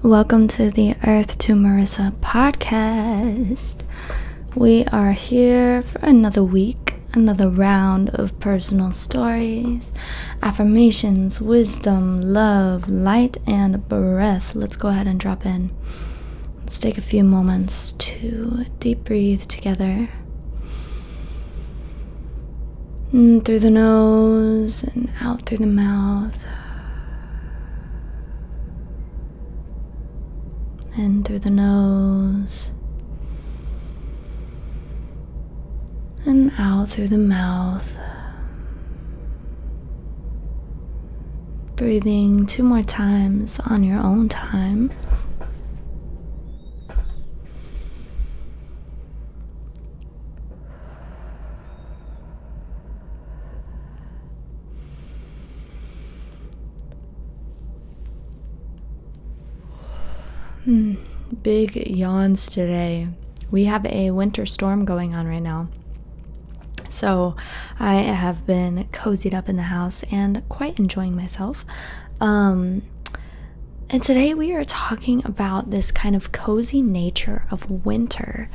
Welcome to the Earth to Marissa podcast. We are here for another week, another round of personal stories, affirmations, wisdom, love, light, and breath. Let's go ahead and drop in. Let's take a few moments to deep breathe together. In through the nose and out through the mouth. In through the nose and out through the mouth. Breathing 2 more times on your own time. Big yawns today. We have a winter storm going on right now. So I have been cozied up in the house and quite enjoying myself. And today we are talking about this kind of cozy nature of winter.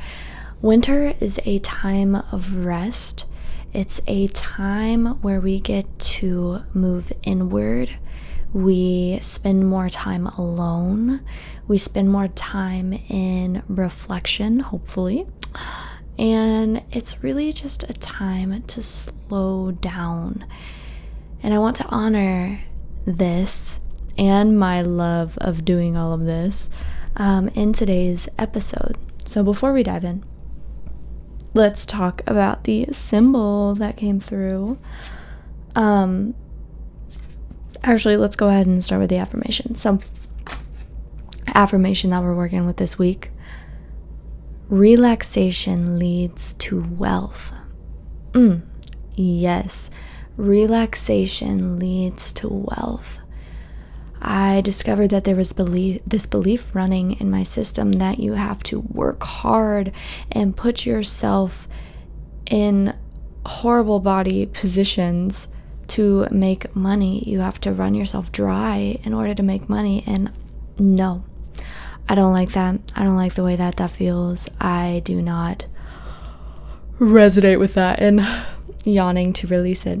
Winter is a time of rest. It's a time where we get to move inward. We spend more time alone. We spend more time in reflection, hopefully. And it's really just a time to slow down. And I want to honor this and my love of doing all of this in today's episode. So before we dive in, let's talk about the symbol that came through. Actually, let's go ahead and start with the affirmation. So, affirmation that we're working with this week: relaxation leads to wealth. Yes, relaxation leads to wealth. I discovered that there was this belief running in my system that you have to work hard and put yourself in horrible body positions to make money. You have to run yourself dry in order to make money. And no, I don't like that. I don't like the way that feels. I do not resonate with that, and yawning to release it.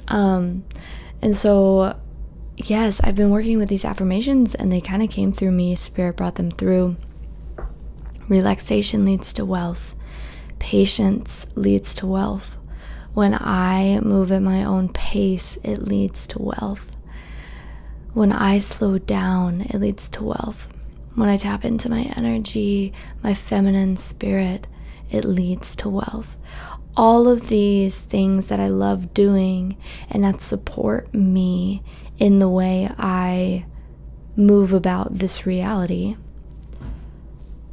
And so, yes, I've been working with these affirmations and they kind of came through me. Spirit brought them through. Relaxation leads to wealth. Patience leads to wealth. When I move at my own pace, it leads to wealth. When I slow down, it leads to wealth. When I tap into my energy, my feminine spirit, it leads to wealth. All of these things that I love doing and that support me in the way I move about this reality,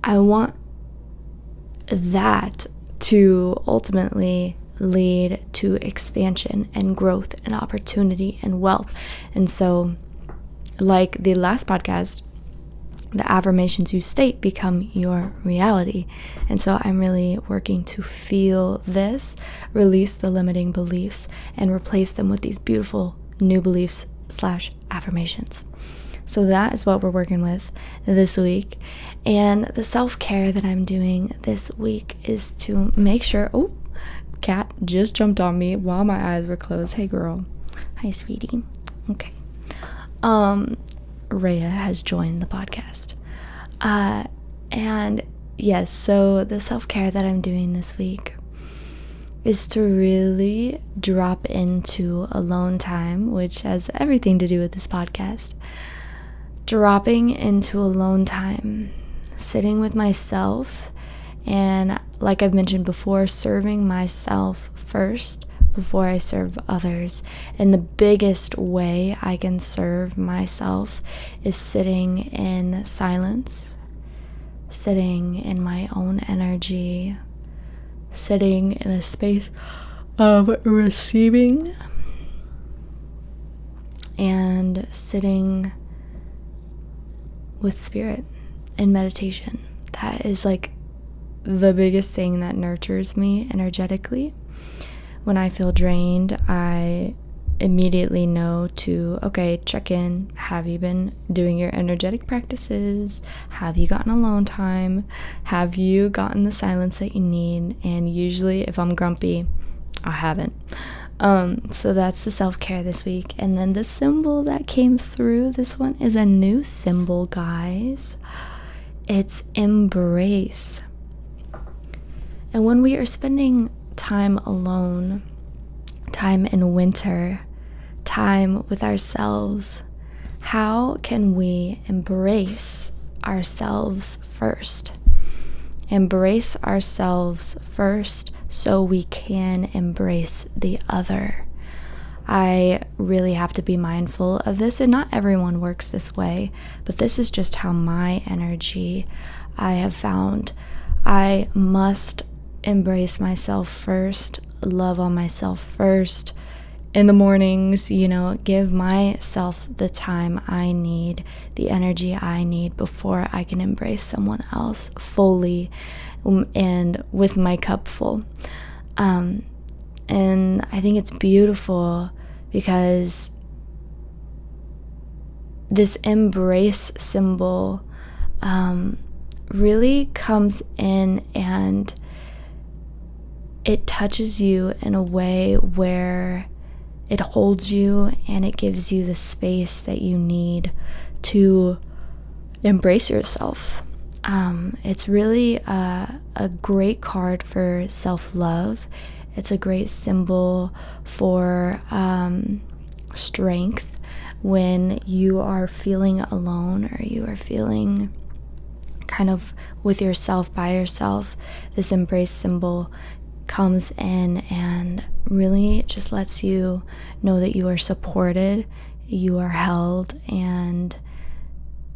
I want that to ultimately lead to expansion and growth and opportunity and wealth. And so, like the last podcast, the affirmations you state become your reality. And so I'm really working to feel this, release the limiting beliefs, and replace them with these beautiful new beliefs / affirmations. So that is what we're working with this week. And the self-care that I'm doing this week is to make sure, cat just jumped on me while my eyes were closed. Hey girl. Hi sweetie. Okay. Rhea has joined the podcast. And yes, so the self-care that I'm doing this week is to really drop into alone time, which has everything to do with this podcast. Dropping into alone time, sitting with myself, and like I've mentioned before, serving myself first before I serve others. And the biggest way I can serve myself is sitting in silence, sitting in my own energy, sitting in a space of receiving, and sitting with spirit in meditation. That is like the biggest thing that nurtures me energetically. When I feel drained, I immediately know to, okay, check in. Have you been doing your energetic practices? Have you gotten alone time? Have you gotten the silence that you need? And usually if I'm grumpy, I haven't. So that's the self-care this week. And then the symbol that came through, this one is a new symbol, guys. It's embrace. And when we are spending time alone, time in winter, time with ourselves, how can we embrace ourselves first? Embrace ourselves first so we can embrace the other. I really have to be mindful of this, and not everyone works this way, but this is just how my energy, I have found. I must embrace myself first, love on myself first. In the mornings, give myself the time I need, the energy I need before I can embrace someone else fully and with my cup full. And I think it's beautiful because this embrace symbol really comes in and it touches you in a way where it holds you and it gives you the space that you need to embrace yourself. It's really a great card for self-love. It's a great symbol for strength when you are feeling alone or you are feeling kind of with yourself, by yourself. This embrace symbol comes in and really just lets you know that you are supported, you are held, and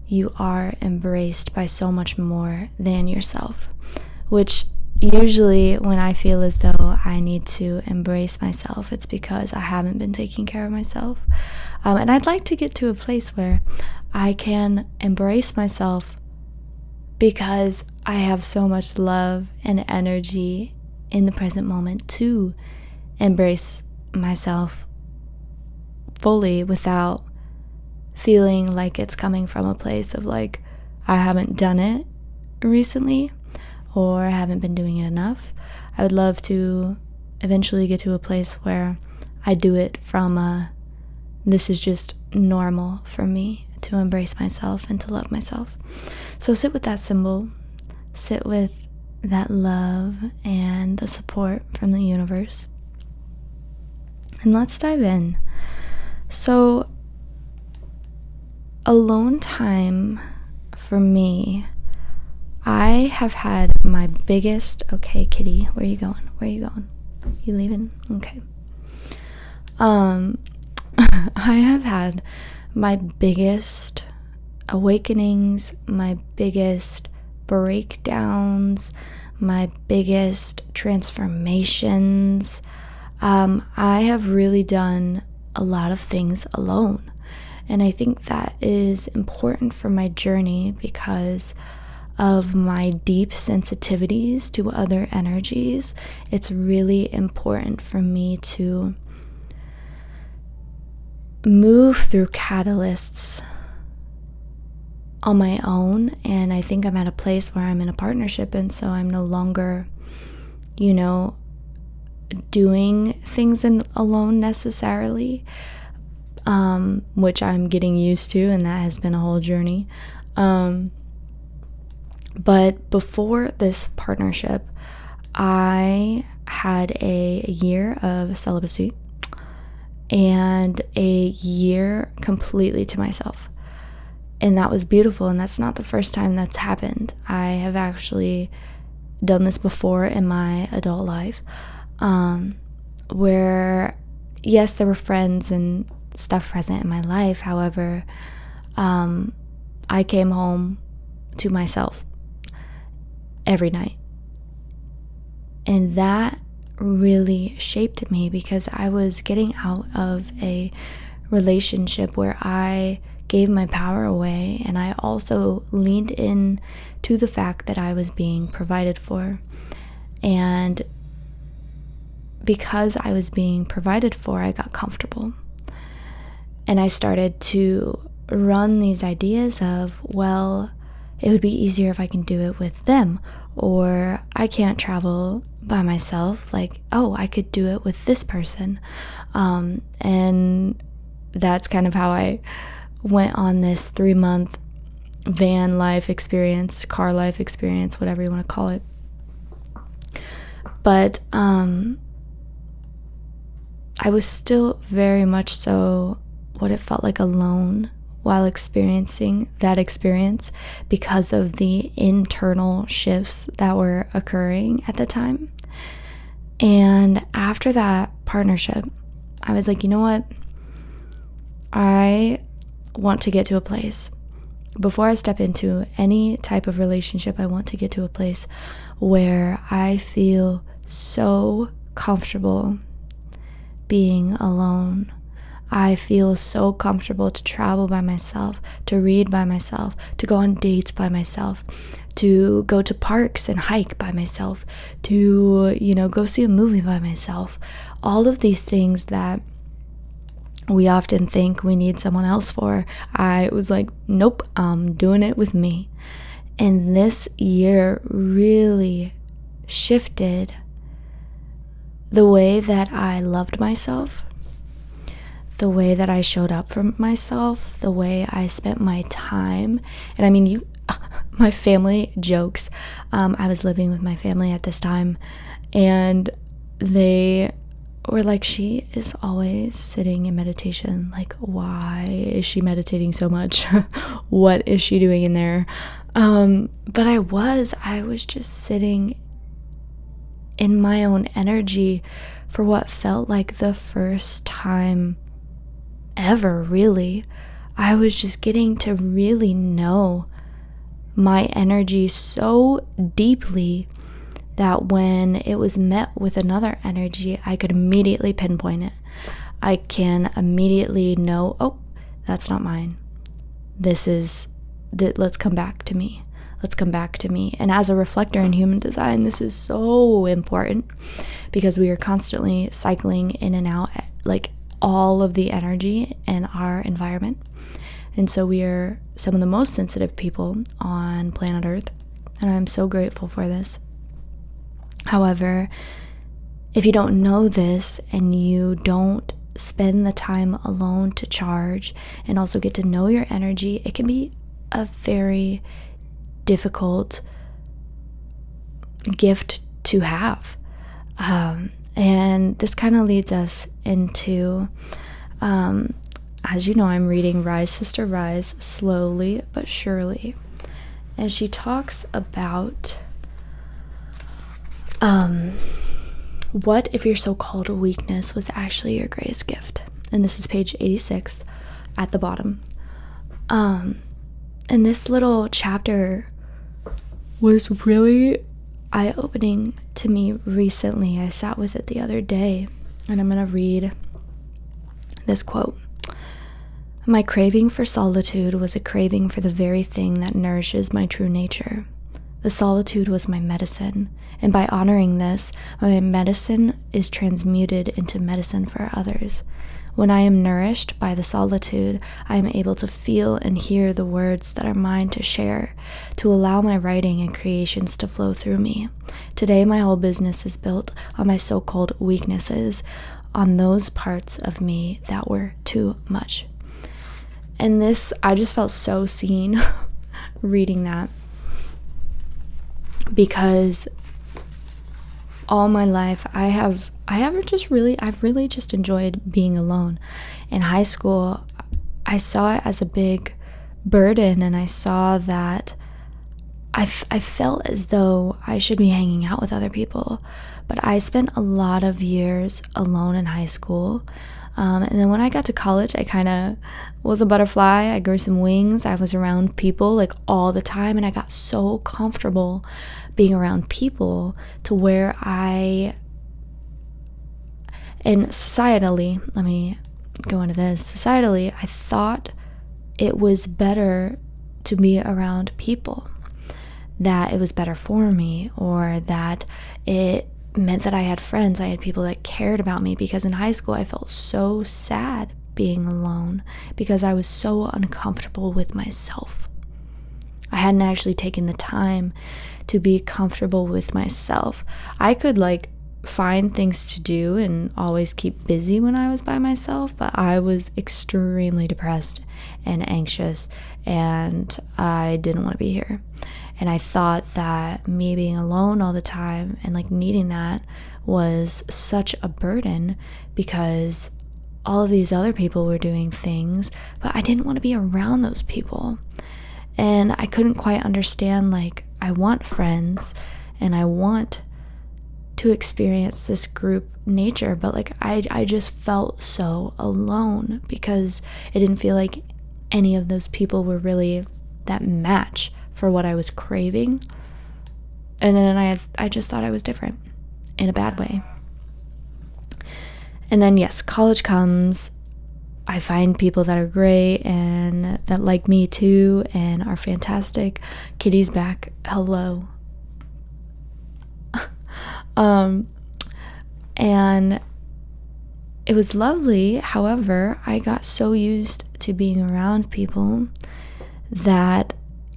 you are embraced by so much more than yourself, which usually when I feel as though I need to embrace myself, it's because I haven't been taking care of myself. And I'd like to get to a place where I can embrace myself because I have so much love and energy in the present moment to embrace myself fully without feeling like it's coming from a place of like, I haven't done it recently or I haven't been doing it enough. I would love to eventually get to a place where I do it from this is just normal for me to embrace myself and to love myself. So sit with that symbol, sit with that love and the support from the universe. And let's dive in. So, alone time for me, I have had my biggest, okay, kitty, where are you going? Where are you going? You leaving? Okay. I have had my biggest awakenings, my biggest breakdowns, my biggest transformations. I have really done a lot of things alone. And I think that is important for my journey because of my deep sensitivities to other energies. It's really important for me to move through catalysts on my own. And I think I'm at a place where I'm in a partnership, and so I'm no longer, doing things alone necessarily, which I'm getting used to, and that has been a whole journey. But before this partnership, I had a year of celibacy and a year completely to myself. And that was beautiful, and that's not the first time that's happened. I have actually done this before in my adult life, where, yes, there were friends and stuff present in my life. However, I came home to myself every night. And that really shaped me because I was getting out of a relationship where I gave my power away, and I also leaned in to the fact that I was being provided for. And because I was being provided for, I got comfortable. And I started to run these ideas of, well, it would be easier if I can do it with them, or I can't travel by myself. Like, oh, I could do it with this person. And that's kind of how I went on this 3-month van life experience, car life experience, whatever you want to call it. But I was still very much so what it felt like alone while experiencing that experience because of the internal shifts that were occurring at the time. And after that partnership, I was like, you know what? I want to get to a place. Before I step into any type of relationship, I want to get to a place where I feel so comfortable being alone. I feel so comfortable to travel by myself, to read by myself, to go on dates by myself, to go to parks and hike by myself, to, go see a movie by myself. All of these things that we often think we need someone else for. I was like, nope, I'm doing it with me. And this year really shifted the way that I loved myself, the way that I showed up for myself, the way I spent my time. And I mean, my family jokes. I was living with my family at this time, and they were like, she is always sitting in meditation. Like, why is she meditating so much? What is she doing in there? But I was just sitting in my own energy for what felt like the first time ever, really. I was just getting to really know my energy so deeply that when it was met with another energy, I could immediately pinpoint it. I can immediately know, oh, that's not mine. Let's come back to me. Let's come back to me. And as a reflector in human design, this is so important because we are constantly cycling in and out, like all of the energy in our environment. And so we are some of the most sensitive people on planet Earth. And I'm so grateful for this. However, if you don't know this and you don't spend the time alone to charge and also get to know your energy, it can be a very difficult gift to have. And this kind of leads us into, as you know, I'm reading Rise, Sister, Rise, slowly but surely. And she talks about what if your so-called weakness was actually your greatest gift. And this is page 86 at the bottom. And this little chapter was really eye-opening to me recently. I sat with it the other day, and I'm going to read this quote. My craving for solitude was a craving for the very thing that nourishes my true nature. The solitude was my medicine, and by honoring this, my medicine is transmuted into medicine for others. When I am nourished by the solitude, I am able to feel and hear the words that are mine to share, to allow my writing and creations to flow through me. Today, my whole business is built on my so-called weaknesses, on those parts of me that were too much. And this, I just felt so seen reading that, because all my life I've really just enjoyed being alone. In high school, I saw it as a big burden, and I saw that I felt as though I should be hanging out with other people. But I spent a lot of years alone in high school. And then when I got to college, I kind of was a butterfly. I grew some wings. I was around people like all the time, and I got so comfortable being around people to where and societally, let me go into this. Societally, I thought it was better to be around people, that it was better for me, or that it meant that I had friends. I had people that cared about me, because in high school I felt so sad being alone because I was so uncomfortable with myself. I hadn't actually taken the time to be comfortable with myself. I could find things to do and always keep busy when I was by myself, but I was extremely depressed and anxious, and I didn't want to be here. And I thought that me being alone all the time and needing that was such a burden because all of these other people were doing things, but I didn't want to be around those people. And I couldn't quite understand, I want friends and I want to experience this group nature, but I just felt so alone because it didn't feel like any of those people were really that match for what I was craving. And then I just thought I was different in a bad way. And then yes, college comes. I find people that are great and that like me too and are fantastic. Kitty's back. Hello. And it was lovely. However, I got so used to being around people that,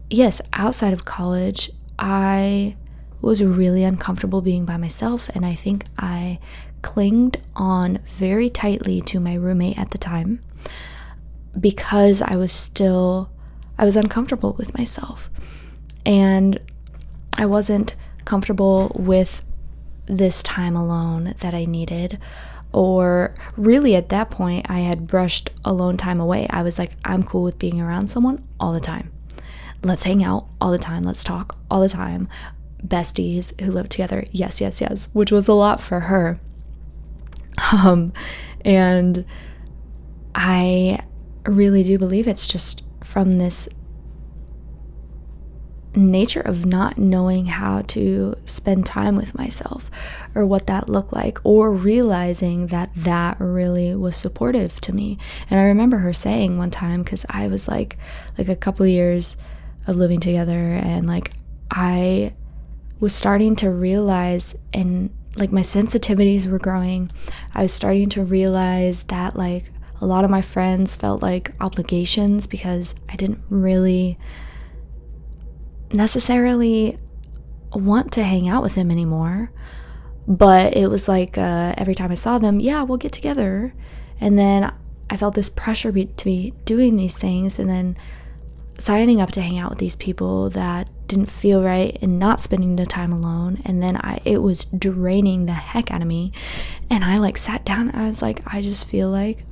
yes, outside of college, I was really uncomfortable being by myself, and I think I clinged on very tightly to my roommate at the time because I was uncomfortable with myself, and I wasn't comfortable with this time alone that I needed. Or really at that point, I had brushed alone time away. I was like, I'm cool with being around someone all the time. Let's hang out all the time. Let's talk all the time. Besties who live together. Yes, yes, yes. Which was a lot for her. And I really do believe it's just from this nature of not knowing how to spend time with myself or what that looked like, or realizing that really was supportive to me. And I remember her saying one time, because I was like a couple years of living together, and I was starting to realize, and my sensitivities were growing. I was starting to realize that a lot of my friends felt like obligations because I didn't really necessarily want to hang out with them anymore, but it was every time I saw them, yeah, we'll get together. And then I felt this pressure to be doing these things and then signing up to hang out with these people that didn't feel right and not spending the time alone. And then it was draining the heck out of me, and I sat down and I was like, I just feel like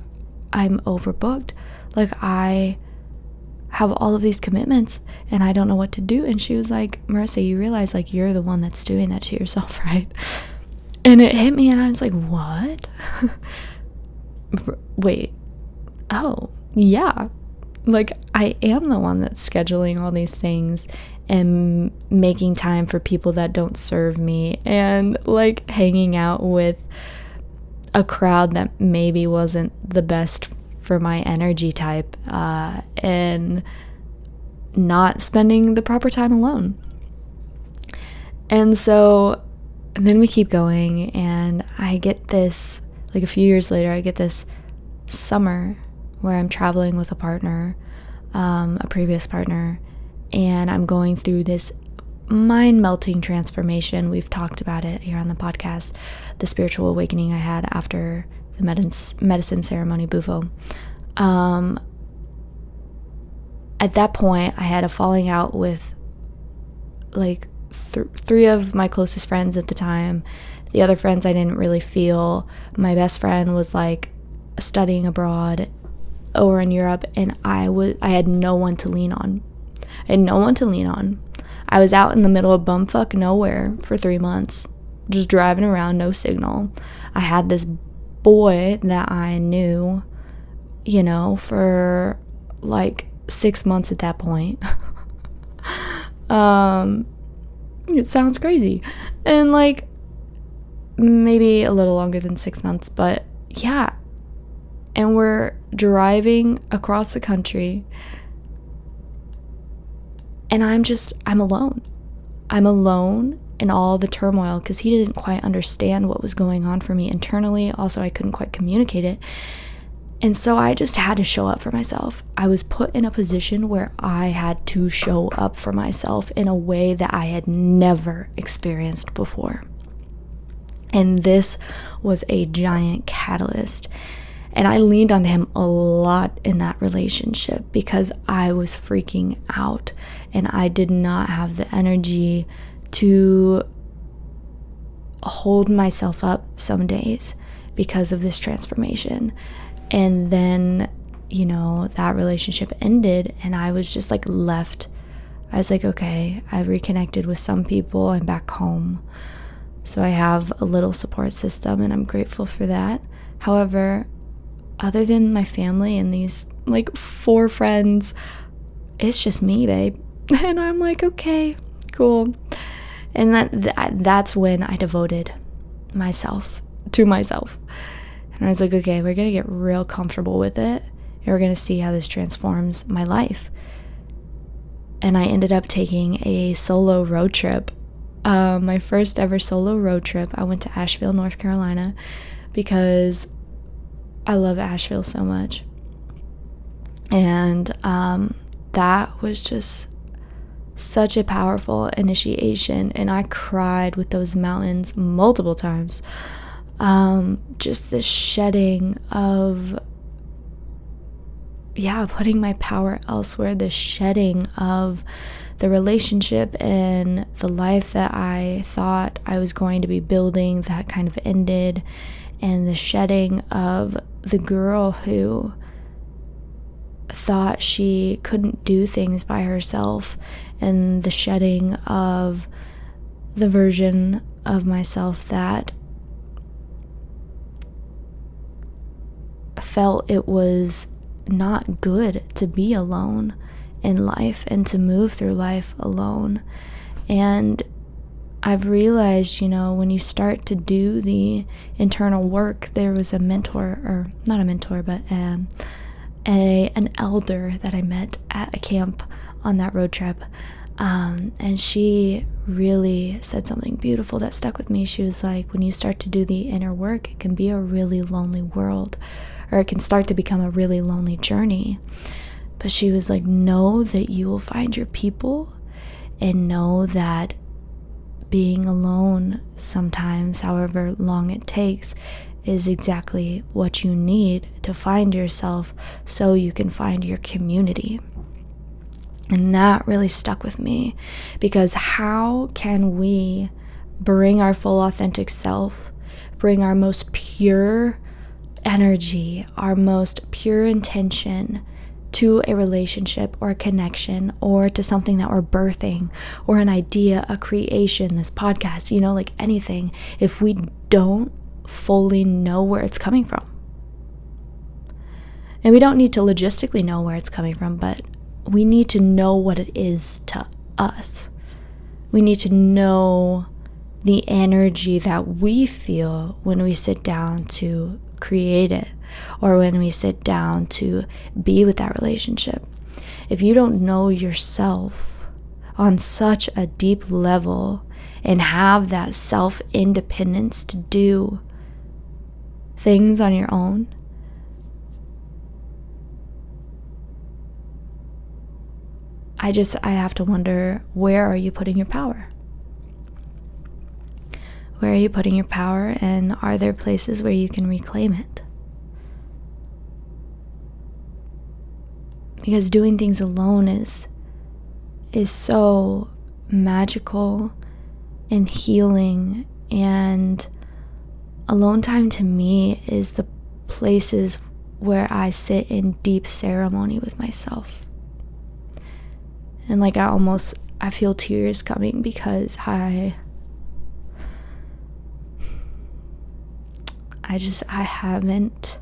I'm overbooked. I have all of these commitments and I don't know what to do. And she was like, Marissa, you realize you're the one that's doing that to yourself, right? And it hit me, and I was like, what? Wait, oh yeah, I am the one that's scheduling all these things and making time for people that don't serve me, and hanging out with a crowd that maybe wasn't the best for my energy type, and not spending the proper time alone. And so then we keep going, and I get this, a few years later, I get this summer where I'm traveling with a partner, a previous partner, and I'm going through this mind-melting transformation. We've talked about it here on the podcast, the spiritual awakening I had after the medicine ceremony, Bufo. At that point, I had a falling out with three of my closest friends at the time. The other friends I didn't really feel. My best friend was studying abroad over in Europe, and I had no one to lean on. I was out in the middle of bumfuck nowhere for 3 months, just driving around, no signal. I had this boy that I knew, for 6 months at that point. It sounds crazy. And maybe a little longer than 6 months, but yeah. And we're driving across the country, and I'm alone. I'm alone in all the turmoil because he didn't quite understand what was going on for me internally. Also, I couldn't quite communicate it. And so I just had to show up for myself. I was put in a position where I had to show up for myself in a way that I had never experienced before. And this was a giant catalyst. And I leaned on him a lot in that relationship because I was freaking out and I did not have the energy to hold myself up some days because of this transformation. And then, that relationship ended and I was just like left. I was like, okay, I reconnected with some people. I'm back home. So I have a little support system and I'm grateful for that. However, other than my family and these like 4 friends, it's just me, babe. And I'm like, okay, cool. And that's when I devoted myself to myself. And I was like, okay, we're going to get real comfortable with it. And we're going to see how this transforms my life. And I ended up taking a solo road trip. My first ever solo road trip. I went to Asheville, North Carolina, because I love Asheville so much. And that was just such a powerful initiation. And I cried with those mountains multiple times. Just the shedding of, putting my power elsewhere, the shedding of the relationship and the life that I thought I was going to be building that kind of ended, and the shedding of the girl who thought she couldn't do things by herself, and the shedding of the version of myself that felt it was not good to be alone in life and to move through life alone. And I've realized, when you start to do the internal work, there was a mentor, or not a mentor, but an elder that I met at a camp on that road trip. And she really said something beautiful that stuck with me. She was like, when you start to do the inner work, it can be a really lonely world, or it can start to become a really lonely journey. But she was like, know that you will find your people, and know that being alone sometimes, however long it takes, is exactly what you need to find yourself so you can find your community. And that really stuck with me, because how can we bring our full authentic self, bring our most pure energy, our most pure intention to a relationship or a connection, or to something that we're birthing, or an idea, a creation, this podcast, like anything, if we don't fully know where it's coming from? And we don't need to logistically know where it's coming from, but we need to know what it is to us. We need to know the energy that we feel when we sit down to create it, or when we sit down to be with that relationship. If you don't know yourself on such a deep level and have that self-independence to do things on your own, I have to wonder, where are you putting your power? Where are you putting your power, and are there places where you can reclaim it? Because doing things alone is so magical and healing, and alone time to me is the places where I sit in deep ceremony with myself. And like I feel tears coming because I haven't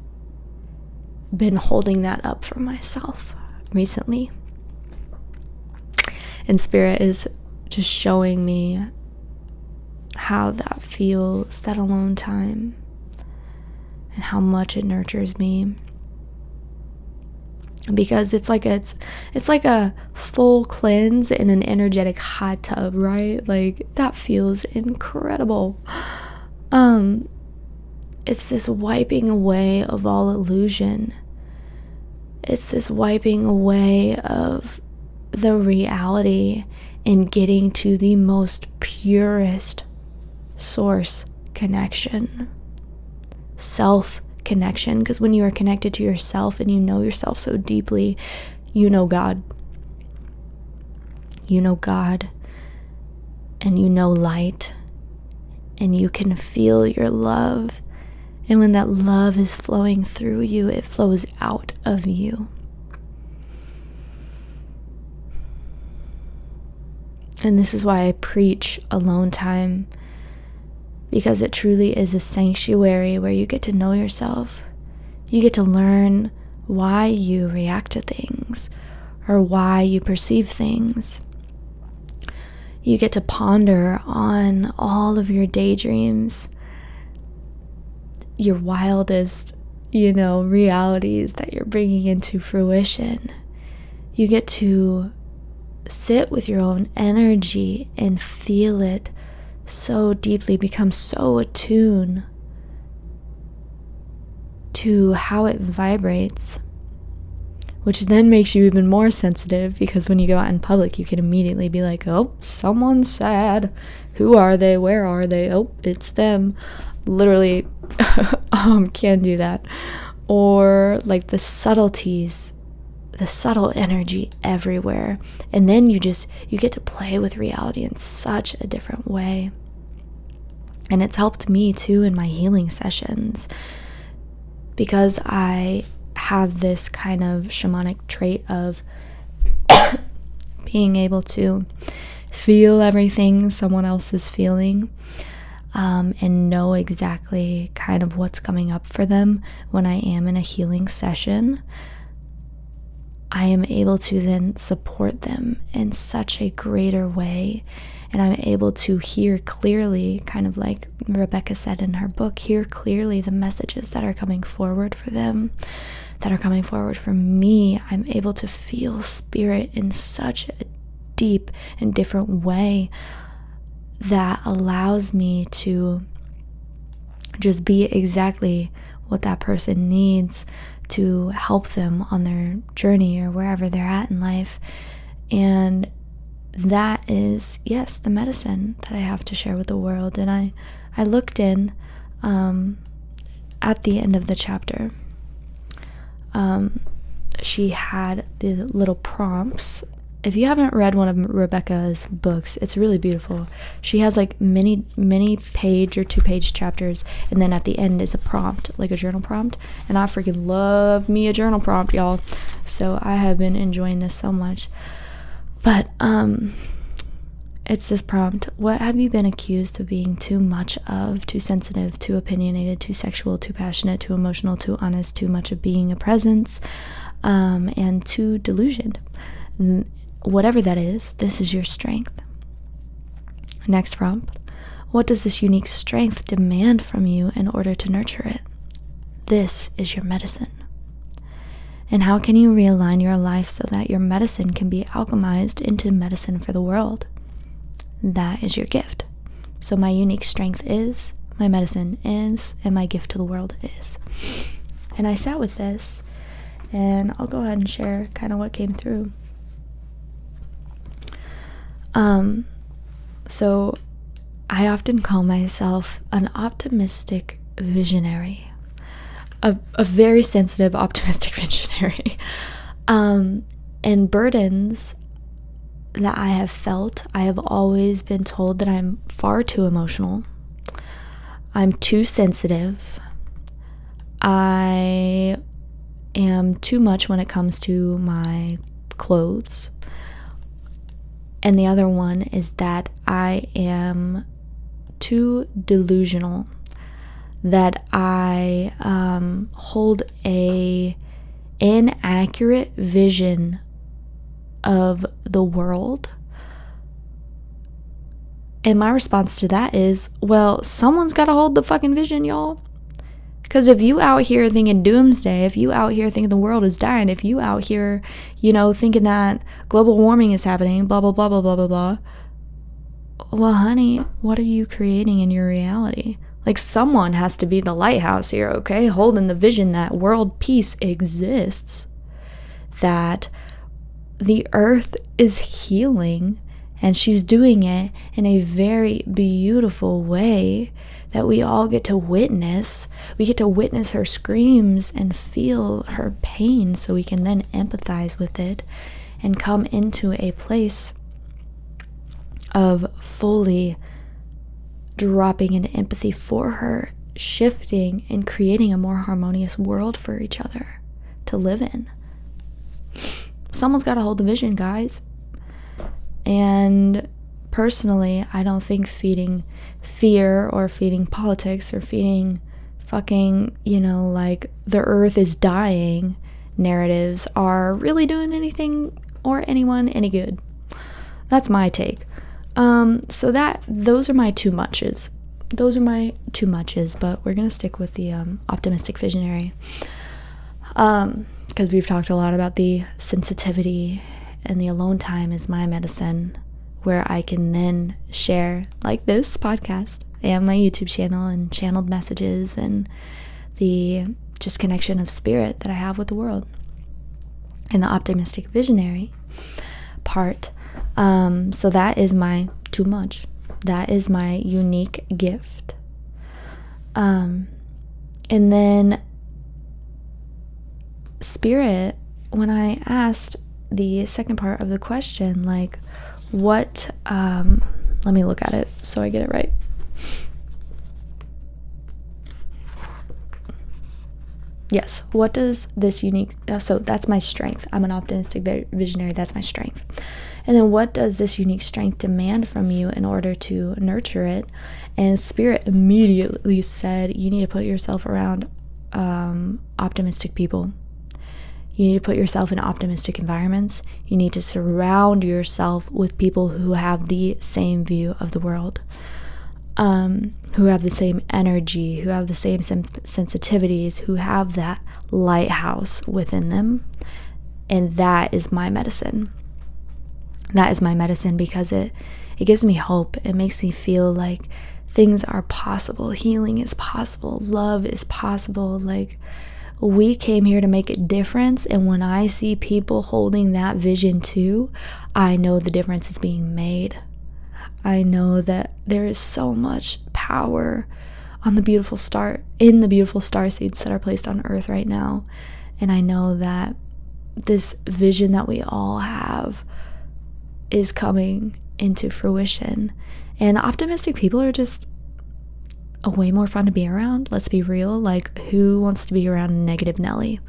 been holding that up for myself recently. And Spirit is just showing me how that feels, that alone time, and how much it nurtures me. Because it's like a full cleanse in an energetic hot tub, right? Like, that feels incredible. It's this wiping away of all illusion It's this wiping away of the reality and getting to the most purest source connection, self connection. Because when you are connected to yourself and you know yourself so deeply, you know God. You know God, and you know light, and you can feel your love. And when that love is flowing through you, it flows out of you. And this is why I preach alone time, because it truly is a sanctuary where you get to know yourself. You get to learn why you react to things or why you perceive things. You get to ponder on all of your daydreams, your wildest, realities that you're bringing into fruition. You get to sit with your own energy and feel it so deeply, become so attuned to how it vibrates, which then makes you even more sensitive, because when you go out in public, you can immediately be like, oh, someone's sad. Who are they? Where are they? Oh, it's them. Literally can do that. Or like the subtleties, the subtle energy everywhere. And then you get to play with reality in such a different way. And it's helped me too in my healing sessions, because I have this kind of shamanic trait of being able to feel everything someone else is feeling, and know exactly kind of what's coming up for them. When I am in a healing session, I am able to then support them in such a greater way, and I'm able to hear clearly, kind of like Rebecca said in her book, hear clearly the messages that are coming forward for them, that are coming forward for me. I'm able to feel spirit in such a deep and different way that allows me to just be exactly what that person needs to help them on their journey or wherever they're at in life. And that is, yes, the medicine that I have to share with the world. And I looked in at the end of the chapter. She had the little prompts. If you haven't read one of Rebecca's books, it's really beautiful. She has like many page or 2-page chapters, and then at the end is a prompt, like a journal prompt. And I freaking love me a journal prompt, y'all. So I have been enjoying this so much. But it's this prompt: what have you been accused of being too much of, too sensitive, too opinionated, too sexual, too passionate, too emotional, too honest, too much of being a presence, and too delusioned? Whatever that is, this is your strength. Next prompt: what does this unique strength demand from you in order to nurture it? This is your medicine. And how can you realign your life so that your medicine can be alchemized into medicine for the world? That is your gift. So my unique strength is, my medicine is, and my gift to the world is. And I sat with this, and I'll go ahead and share kind of what came through. So I often call myself an optimistic visionary, a very sensitive, optimistic visionary. And burdens that I have felt, I have always been told that I'm far too emotional. I'm too sensitive. I am too much when it comes to my clothes. And the other one is that I am too delusional, that I hold a inaccurate vision of the world. And my response to that is, well, someone's got to hold the fucking vision, y'all. Because if you out here thinking doomsday, if you out here thinking the world is dying, if you out here, thinking that global warming is happening, blah, blah, blah, blah, blah, blah, blah. Well, honey, what are you creating in your reality? Like, someone has to be the lighthouse here, okay? Holding the vision that world peace exists. that the earth is healing, and she's doing it in a very beautiful way that we all get to witness. We get to witness her screams and feel her pain, so we can then empathize with it and come into a place of fully dropping into empathy for her, shifting and creating a more harmonious world for each other to live in. Someone's got to hold the vision, guys. And personally, I don't think feeding fear or feeding politics or feeding fucking, like the earth is dying narratives are really doing anything or anyone any good. That's my take. So those are my too muches. But we're gonna stick with the optimistic visionary. Because we've talked a lot about the sensitivity, and the alone time is my medicine, where I can then share, like this podcast and my YouTube channel, and channeled messages and the just connection of spirit that I have with the world. And the optimistic visionary part, so that is my too much. That is my unique gift. And then spirit, when I asked the second part of the question, like, what, let me look at it so I get it right. Yes, what does this unique, so that's my strength. I'm an optimistic visionary, that's my strength. And then what does this unique strength demand from you in order to nurture it? And spirit immediately said, you need to put yourself around optimistic people. You need to put yourself in optimistic environments. You need to surround yourself with people who have the same view of the world, who have the same energy, who have the same sensitivities, who have that lighthouse within them. And that is my medicine. That is my medicine, because it gives me hope. It makes me feel like things are possible. Healing is possible. Love is possible. Like, we came here to make a difference, and when I see people holding that vision too, I know the difference is being made. I know that there is so much power in the beautiful star seeds that are placed on earth right now. And I know that this vision that we all have is coming into fruition. And optimistic people are just way more fun to be around. Let's be real. Like, who wants to be around a negative Nelly?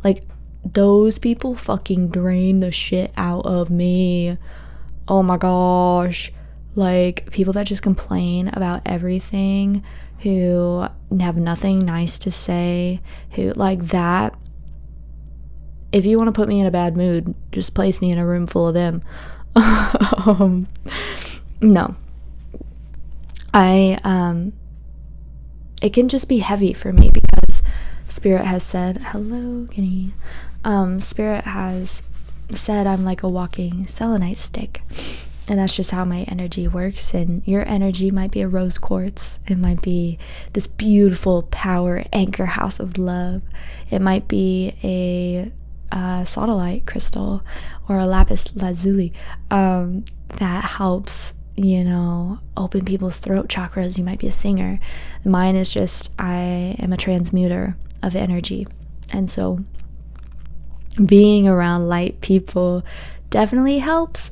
Like, those people fucking drain the shit out of me. Oh my gosh. Like, people that just complain about everything, who have nothing nice to say, who like that. If you want to put me in a bad mood, just place me in a room full of them. No. It can just be heavy for me, because spirit has said, hello, Kenny. Spirit has said I'm like a walking selenite stick. And that's just how my energy works. And your energy might be a rose quartz. It might be this beautiful power anchor house of love. It might be a sodalite crystal or a lapis lazuli that helps, open people's throat chakras. You might be a singer. Mine is just, I am a transmuter of energy. And so being around light people definitely helps,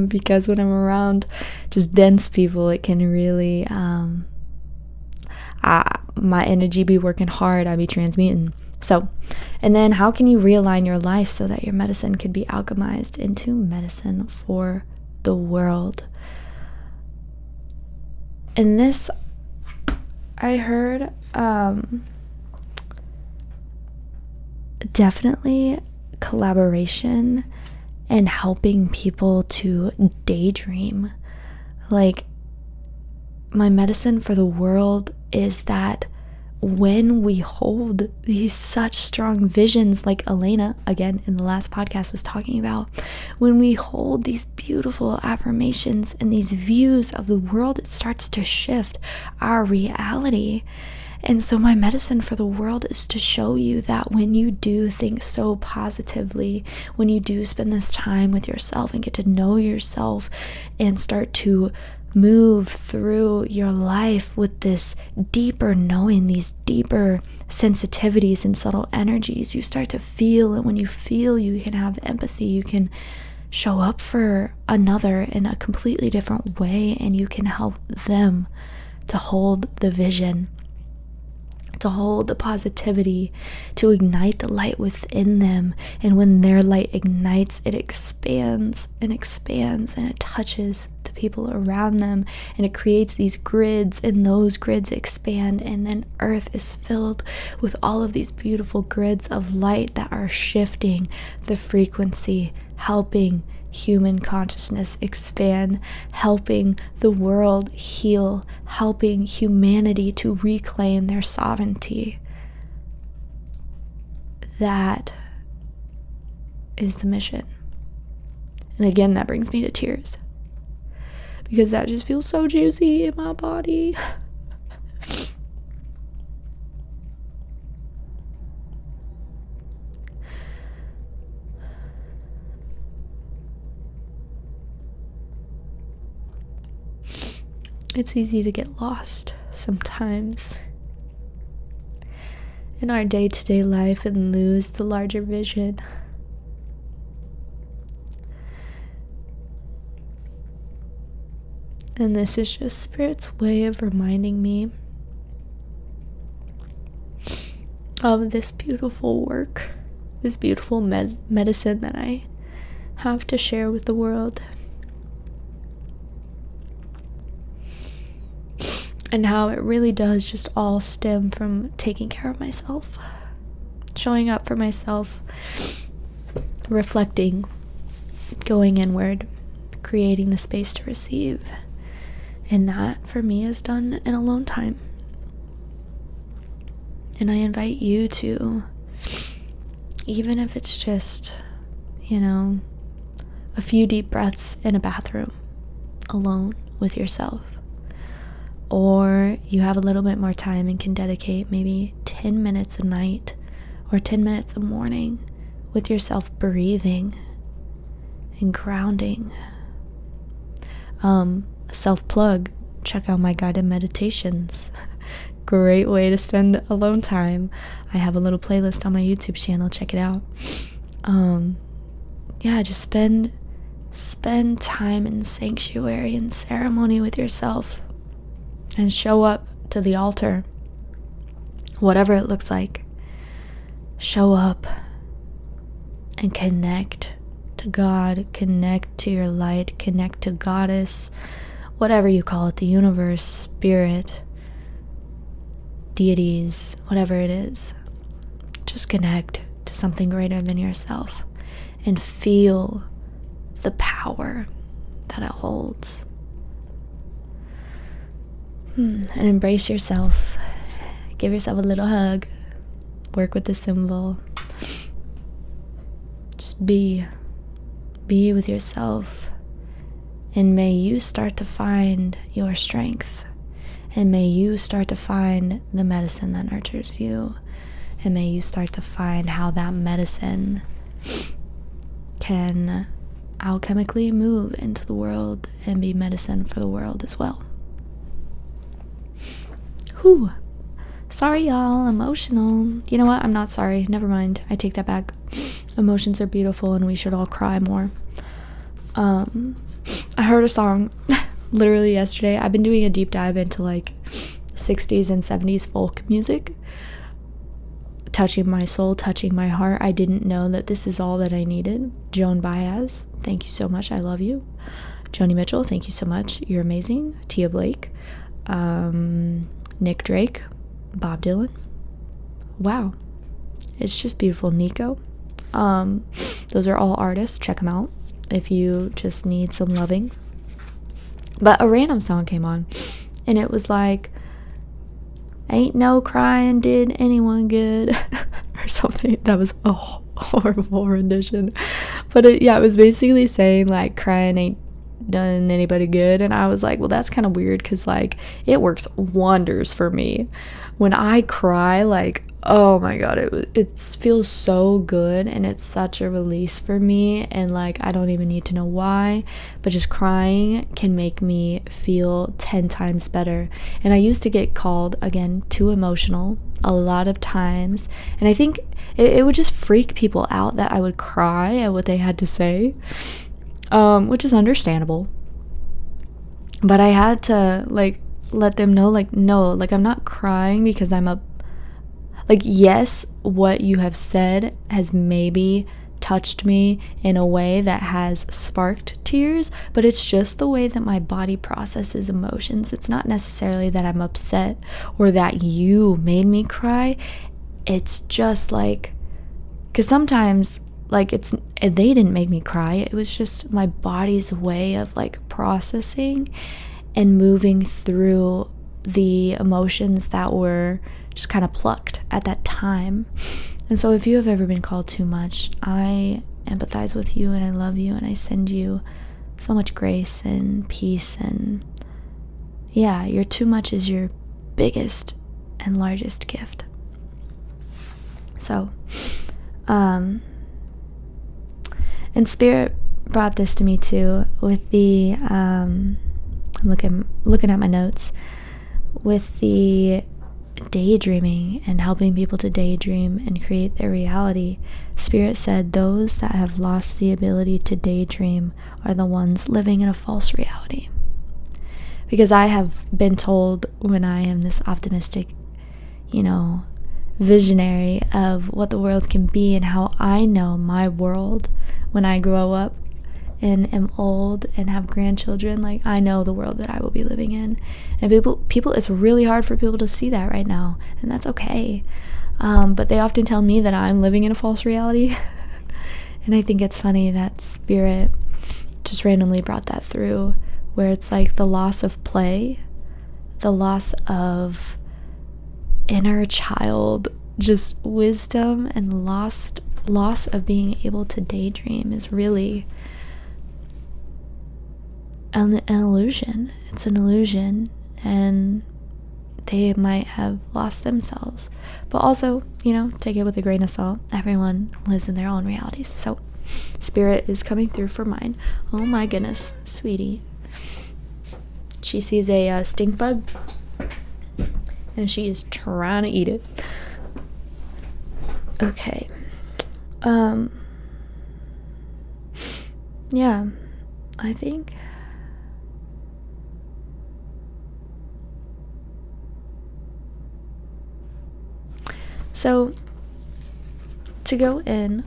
because when I'm around just dense people, it can really, my energy be working hard, I be transmuting. So, and then how can you realign your life so that your medicine could be alchemized into medicine for the world? And this, I heard, definitely collaboration and helping people to daydream. Like, my medicine for the world is that when we hold these such strong visions, like Elena, again, in the last podcast was talking about, when we hold these beautiful affirmations and these views of the world, it starts to shift our reality. And so my medicine for the world is to show you that when you do think so positively, when you do spend this time with yourself and get to know yourself and start to move through your life with this deeper knowing, these deeper sensitivities and subtle energies, you start to feel. And when you feel, you can have empathy, you can show up for another in a completely different way, and you can help them to hold the vision, to hold the positivity, to ignite the light within them. And when their light ignites, it expands and expands, and it touches the people around them, and it creates these grids, and those grids expand, and then earth is filled with all of these beautiful grids of light that are shifting the frequency, helping human consciousness expand, helping the world heal, helping humanity to reclaim their sovereignty. That is the mission. And again, that brings me to tears, because that just feels so juicy in my body. It's easy to get lost sometimes in our day-to-day life and lose the larger vision. And this is just Spirit's way of reminding me of this beautiful work, this beautiful medicine that I have to share with the world. And how it really does just all stem from taking care of myself, showing up for myself, reflecting, going inward, creating the space to receive. And that for me is done in alone time. And I invite you to, even if it's just, a few deep breaths in a bathroom alone with yourself. Or you have a little bit more time and can dedicate maybe 10 minutes a night or 10 minutes a morning with yourself breathing and grounding. Self-plug, check out my guided meditations. Great way to spend alone time. I have a little playlist on my YouTube channel, check it out. Just spend time in sanctuary and ceremony with yourself. And show up to the altar, whatever it looks like. Show up and connect to God, connect to your light, connect to Goddess, whatever you call it, the universe, spirit, deities, whatever it is. Just connect to something greater than yourself and feel the power that it holds. And embrace yourself. Give yourself a little hug. Work with the symbol. Just be with yourself. And may you start to find your strength. And may you start to find the medicine that nurtures you. And may you start to find how that medicine can alchemically move into the world and be medicine for the world as well. Whew. Sorry, y'all. Emotional. You know what? I'm not sorry. Never mind. I take that back. Emotions are beautiful and we should all cry more. I heard a song literally yesterday. I've been doing a deep dive into 60s and 70s folk music. Touching my soul, touching my heart. I didn't know that this is all that I needed. Joan Baez, thank you so much. I love you. Joni Mitchell, thank you so much. You're amazing. Tia Blake. Nick Drake, Bob Dylan. Wow, it's just beautiful. Nico. Those are all artists. Check them out if you just need some loving. But a random song came on, and it was like, "Ain't no crying did anyone good," or something. That was a horrible rendition, but it was basically saying crying ain't done anybody good. And I was like, well, that's kind of weird, because like it works wonders for me when I cry. Like, oh my god, it feels so good, and it's such a release for me. And like, I don't even need to know why, but just crying can make me feel 10 times better. And I used to get called, again, too emotional a lot of times, and I think it would just freak people out that I would cry at what they had to say, which is understandable. But I had to like let them know, like, no, like, I'm not crying because like, yes, what you have said has maybe touched me in a way that has sparked tears, but it's just the way that my body processes emotions. It's not necessarily that I'm upset or that you made me cry. It's just like, because sometimes, like, they didn't make me cry. It was just my body's way of like processing and moving through the emotions that were just kind of plucked at that time. And so if you have ever been called too much, I empathize with you, and I love you, and I send you so much grace and peace. And yeah, your too much is your biggest and largest gift. So, and Spirit brought this to me too with the, I'm looking at my notes, with the daydreaming and helping people to daydream and create their reality. Spirit said those that have lost the ability to daydream are the ones living in a false reality. Because I have been told, when I am this optimistic, visionary of what the world can be and how I know my world when I grow up and am old and have grandchildren, like, I know the world that I will be living in. And people, it's really hard for people to see that right now, and that's okay. But they often tell me that I'm living in a false reality. And I think it's funny that Spirit just randomly brought that through, where it's like the loss of play, the loss of inner child, just wisdom, and loss of being able to daydream is really an illusion. It's an illusion, and they might have lost themselves. But also, take it with a grain of salt. Everyone lives in their own realities. So Spirit is coming through for mine. Oh my goodness, sweetie. She sees a stink bug, and she is trying to eat it. Okay. Yeah, I think so. To go in,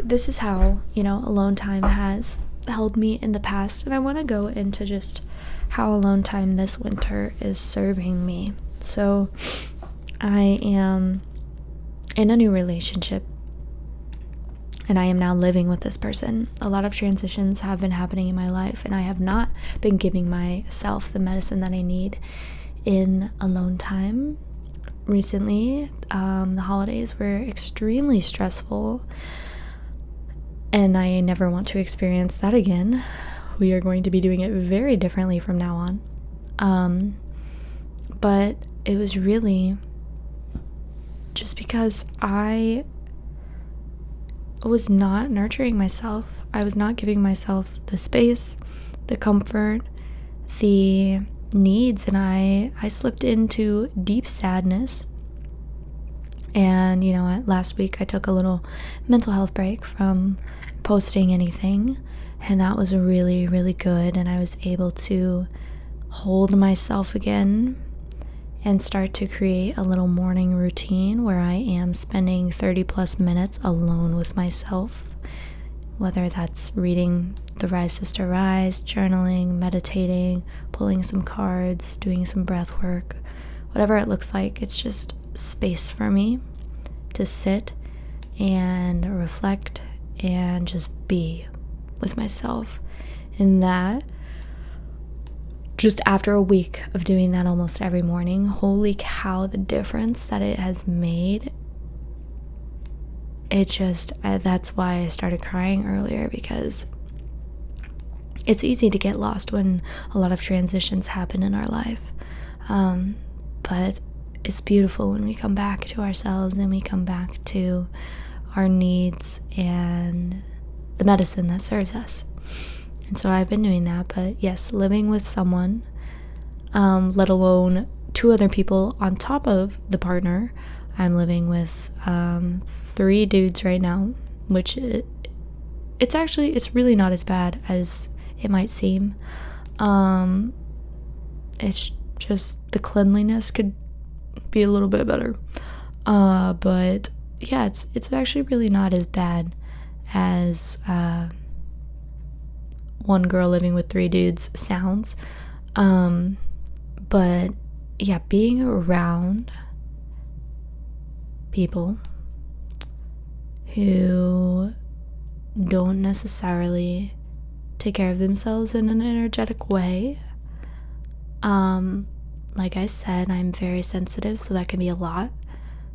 this is how, alone time has held me in the past, and I want to go into just how alone time this winter is serving me. So I am in a new relationship, and I am now living with this person. A lot of transitions have been happening in my life, and I have not been giving myself the medicine that I need in alone time. Recently, the holidays were extremely stressful, and I never want to experience that again. We are going to be doing it very differently from now on. But it was really just because I was not nurturing myself. I was not giving myself the space, the comfort, the needs, and I slipped into deep sadness. And last week I took a little mental health break from posting anything, and that was really, really good. And I was able to hold myself again and start to create a little morning routine where I am spending 30 plus minutes alone with myself, whether that's reading The Rise Sister Rise, journaling, meditating, pulling some cards, doing some breath work, whatever it looks like. It's just space for me to sit and reflect and just be with myself. And that, just after a week of doing that almost every morning, holy cow, the difference that it has made that's why I started crying earlier, because it's easy to get lost when a lot of transitions happen in our life. But it's beautiful when we come back to ourselves and we come back to our needs and the medicine that serves us. And so I've been doing that. But yes, living with someone, let alone 2 other people on top of the partner. I'm living with 3 dudes right now, which it's really not as bad as it might seem. It's just the cleanliness could be a little bit better. But yeah, it's actually really not as bad as one girl living with 3 dudes sounds. But yeah, being around people who don't necessarily take care of themselves in an energetic way. Like I said, I'm very sensitive, so that can be a lot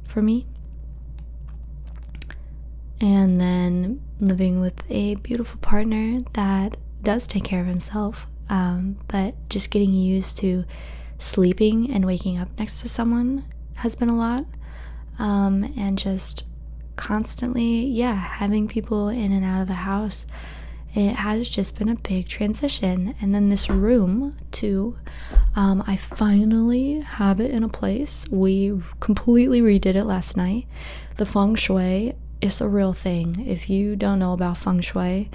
for me. And then living with a beautiful partner that does take care of himself, but just getting used to sleeping and waking up next to someone has been a lot. And just constantly, having people in and out of the house, it has just been a big transition. And then this room too, I finally have it in a place. We completely redid it last night. The feng shui is a real thing. If you don't know about feng shui,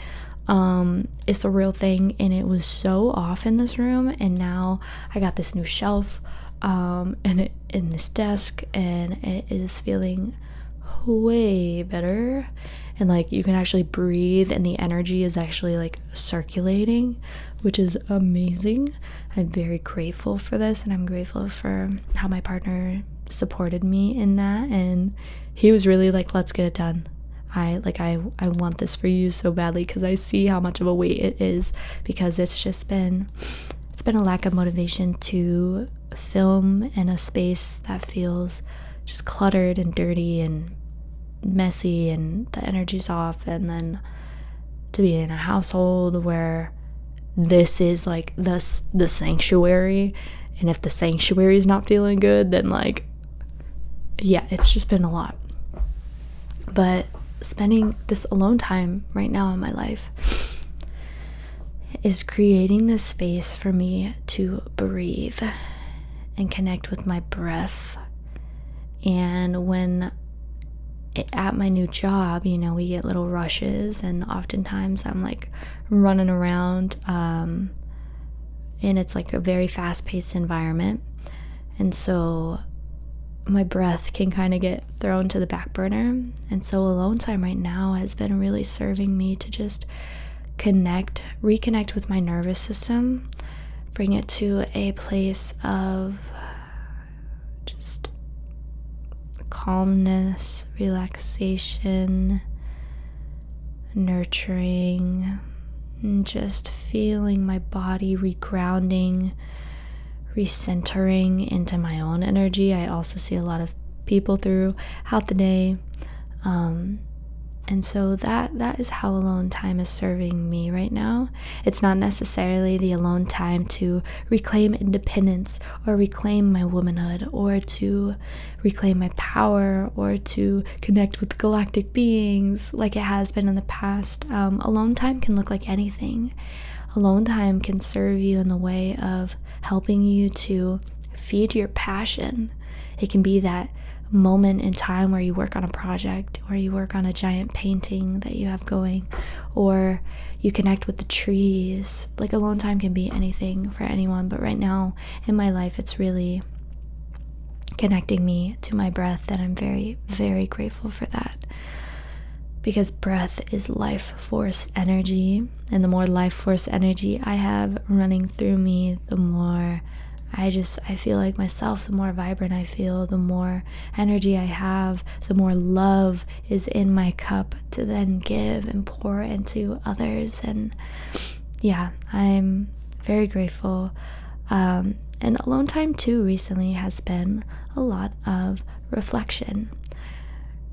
it's a real thing, and it was so off in this room, and now I got this new shelf and in this desk, and it is feeling way better. And like, you can actually breathe, and the energy is actually like circulating, which is amazing. I'm very grateful for this, and I'm grateful for how my partner supported me in that. And he was really like, let's get it done. I want this for you so badly, because I see how much of a weight it is, because it's been a lack of motivation to film in a space that feels just cluttered and dirty and messy, and the energy's off. And then to be in a household where this is like the sanctuary, and if the sanctuary is not feeling good, then like, yeah, it's just been a lot. But spending this alone time right now in my life is creating this space for me to breathe and connect with my breath. And when at my new job, we get little rushes, and oftentimes I'm like running around, and it's like a very fast-paced environment, and so my breath can kind of get thrown to the back burner. And so alone time right now has been really serving me to just reconnect with my nervous system, bring it to a place of just calmness, relaxation, nurturing, and just feeling my body regrounding, recentering into my own energy. I also see a lot of people throughout the day, and so that is how alone time is serving me right now. It's not necessarily the alone time to reclaim independence, or reclaim my womanhood, or to reclaim my power, or to connect with galactic beings like it has been in the past. Alone time can look like anything. Alone time can serve you in the way of helping you to feed your passion. It can be that moment in time where you work on a project, or you work on a giant painting that you have going, or you connect with the trees. Like, alone time can be anything for anyone, but right now in my life, it's really connecting me to my breath, and I'm very, very grateful for that. Because breath is life force energy, and the more life force energy I have running through me, the more I feel like myself. The more vibrant I feel, the more energy I have, the more love is in my cup to then give and pour into others. And yeah, I'm very grateful. And alone time too recently has been a lot of reflection.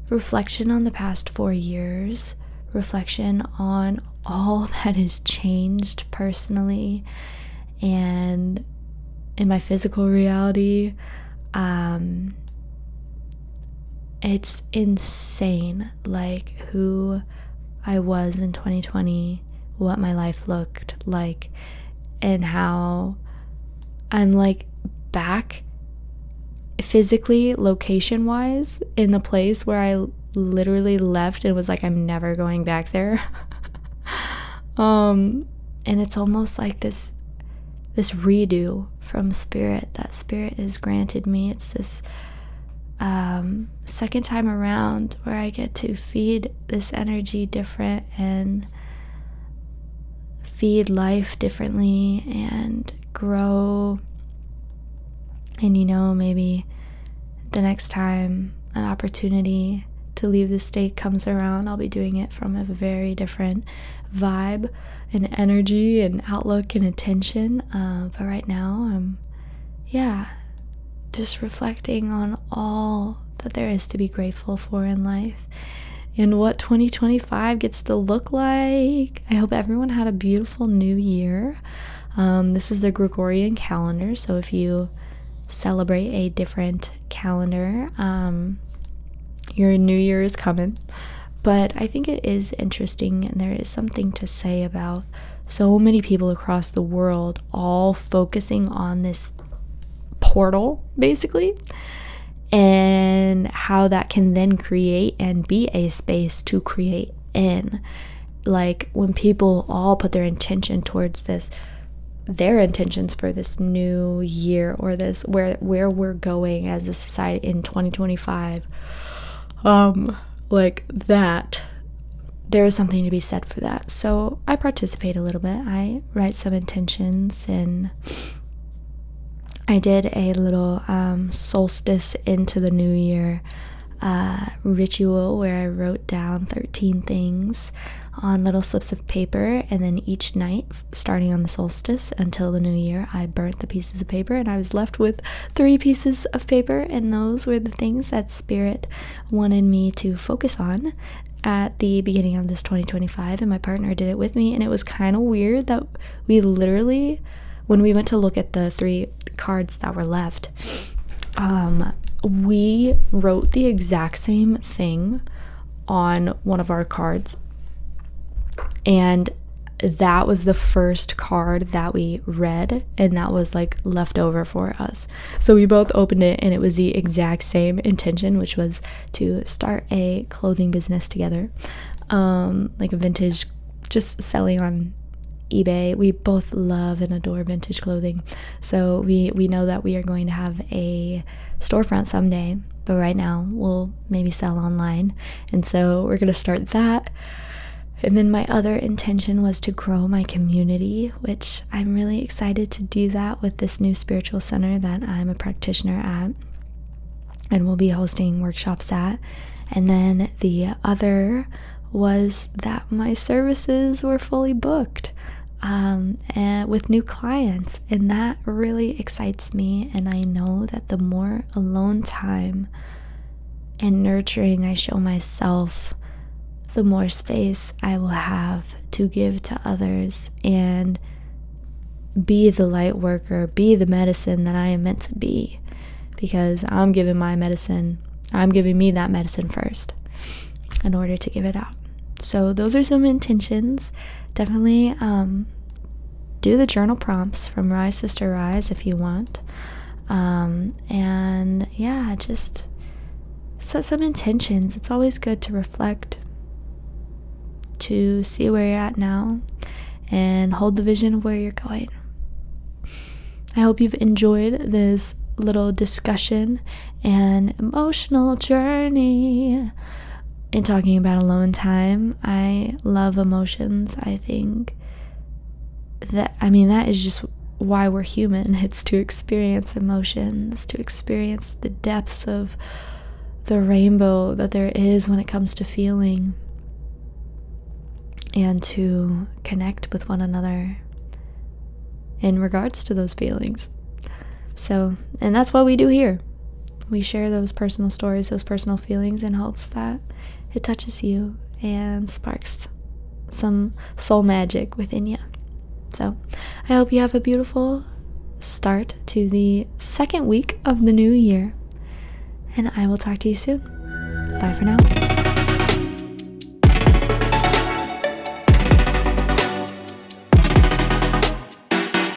reflection on the past 4 years, reflection on all that has changed personally and in my physical reality. It's insane, like, who I was in 2020, what my life looked like, and how I'm like back physically, location wise, in the place where I literally left and was like, I'm never going back there. And it's almost like this redo from spirit that spirit has granted me. It's this second time around where I get to feed this energy different and feed life differently and grow. And maybe the next time an opportunity to leave the state comes around, I'll be doing it from a very different vibe and energy and outlook and attention. But right now, I'm just reflecting on all that there is to be grateful for in life and what 2025 gets to look like. I hope everyone had a beautiful new year. This is the Gregorian calendar, so if you celebrate a different calendar, your new year is coming. But I think it is interesting, and there is something to say about so many people across the world all focusing on this portal, basically, and how that can then create and be a space to create in. Like, when people all put their intention towards this, their intentions for this new year, or this where we're going as a society in 2025, like that, there is something to be said for that. So I participate a little bit. I write some intentions, and I did a little solstice into the new year ritual where I wrote down 13 things on little slips of paper, and then each night, starting on the solstice until the new year, I burnt the pieces of paper, and I was left with 3 pieces of paper, and those were the things that Spirit wanted me to focus on at the beginning of this 2025, and my partner did it with me. And it was kind of weird that we literally, when we went to look at the 3 cards that were left, we wrote the exact same thing on one of our cards, and that was the first card that we read, and that was like left over for us. So we both opened it, and it was the exact same intention, which was to start a clothing business together, like a vintage, just selling on eBay. We both love and adore vintage clothing, so we know that we are going to have a storefront someday, but right now we'll maybe sell online, and so we're gonna start that. And then my other intention was to grow my community, which I'm really excited to do that with this new spiritual center that I'm a practitioner at and will be hosting workshops at. And then the other was that my services were fully booked and with new clients, and that really excites me. And I know that the more alone time and nurturing I show myself, the more space I will have to give to others and be the light worker, be the medicine that I am meant to be, because I'm giving my medicine, I'm giving me that medicine first in order to give it out. So those are some intentions. Definitely do the journal prompts from Rise Sister Rise if you want, and yeah, just set some intentions. It's always good to reflect, to see where you're at now, and hold the vision of where you're going. I hope you've enjoyed this little discussion and emotional journey in talking about alone time. I love emotions. I think that is just why we're human. It's to experience emotions, to experience the depths of the rainbow that there is when it comes to feeling, and to connect with one another in regards to those feelings. So, and that's what we do here. we share those personal stories, those personal feelings, in hopes that it touches you and sparks some soul magic within you. So I hope you have a beautiful start to the second week of the new year, and I will talk to you soon. Bye for now.